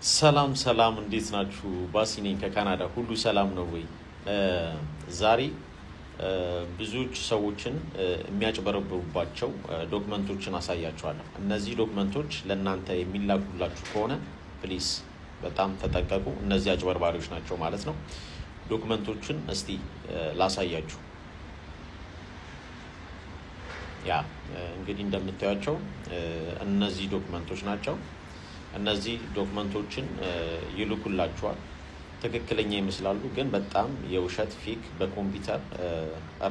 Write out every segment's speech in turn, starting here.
ሰላም እንዴት ናችሁ? ባሲ ነኝ ከካናዳ። ሁሉ ሰላም ነው ወይ? ዛሬ ብዙዎች ሰዎችን የሚያጭበረብሩባቸው ዶክመንቶችን አሳያችኋለሁ። እነዚህ ዶክመንቶች ለእናንተ የሚላኩላችሁ ከሆነ ፕሊስ በጣም ተጠንቀቁ። እነዚህ አጭበርባሪዎች ናቸው ማለት ነው። ዶክመንቶችን እስቲ ላሳያችሁ። እንግዲህ እንደምታዩቸው እነዚህ ዶክመንቶች ናቸው። እነዚህ ዶክመንቶችን ይልኩላችኋል። ትክክለኛ ይመስላሉ፣ ግን በጣም የውሸት ፌክ በኮምፒውተር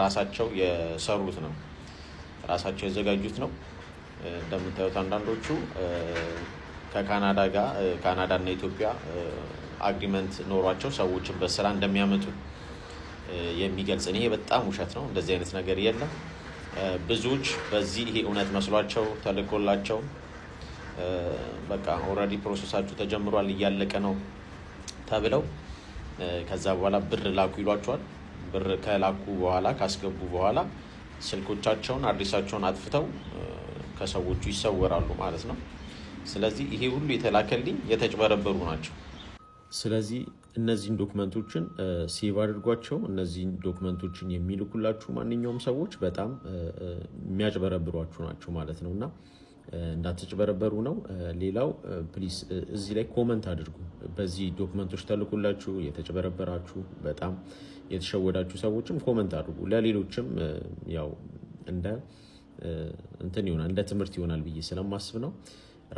ራሳቸው የሰሩት ነው፣ ራሳቸው የዘጋጁት ነው። እንደምታዩት አንዳንዶቹ ከካናዳ ጋር ካናዳና ኢትዮጵያ አግሪመንት ኖሯቸው ሰዎችን በስራ እንደሚያመጡ የሚገልጽ ነው። ይሄ በጣም ውሸት ነው። እንደዚህ አይነት ነገር የለም። ብዙዎች በዚህ ይሄ እውነት መስሏቸው ተልኮላቸው በቃ ኦልሬዲ ፕሮሰሳችሁ ተጀምሯል እያለቀ ነው ተብለው ከዛ በኋላ ብር ላኩ ይሏቸዋል። ብር ከላኩ በኋላ ካስገቡ በኋላ ስልኮቻቸውን አድሬሳቸውን አጥፍተው ከሰዎቹ ይሰወራሉ ማለት ነው። ስለዚህ ይሄ ሁሉ የተላከልኝ የተጭበረበሩ ናቸው። ስለዚህ እነዚህን ዶክመንቶችን ሴቭ አድርጓቸው። እነዚህን ዶክመንቶችን የሚልኩላችሁ ማንኛውም ሰዎች በጣም የሚያጭበረብሯችሁ ናቸው ማለት ነውና እንዳትጭበረበሩ ነው። ሌላው ፕሊስ እዚህ ላይ ኮመንት አድርጉ። በዚህ ዶክመንቶች ተልኩላችሁ የተጭበረበራችሁ በጣም የተሸወዳችሁ ሰዎችም ኮመንት አድርጉ። ለሌሎችም ያው እንደ ትምህርት ይሆናል ብዬ ስለማስብ ነው።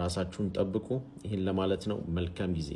ራሳችሁን ጠብቁ። ይህን ለማለት ነው። መልካም ጊዜ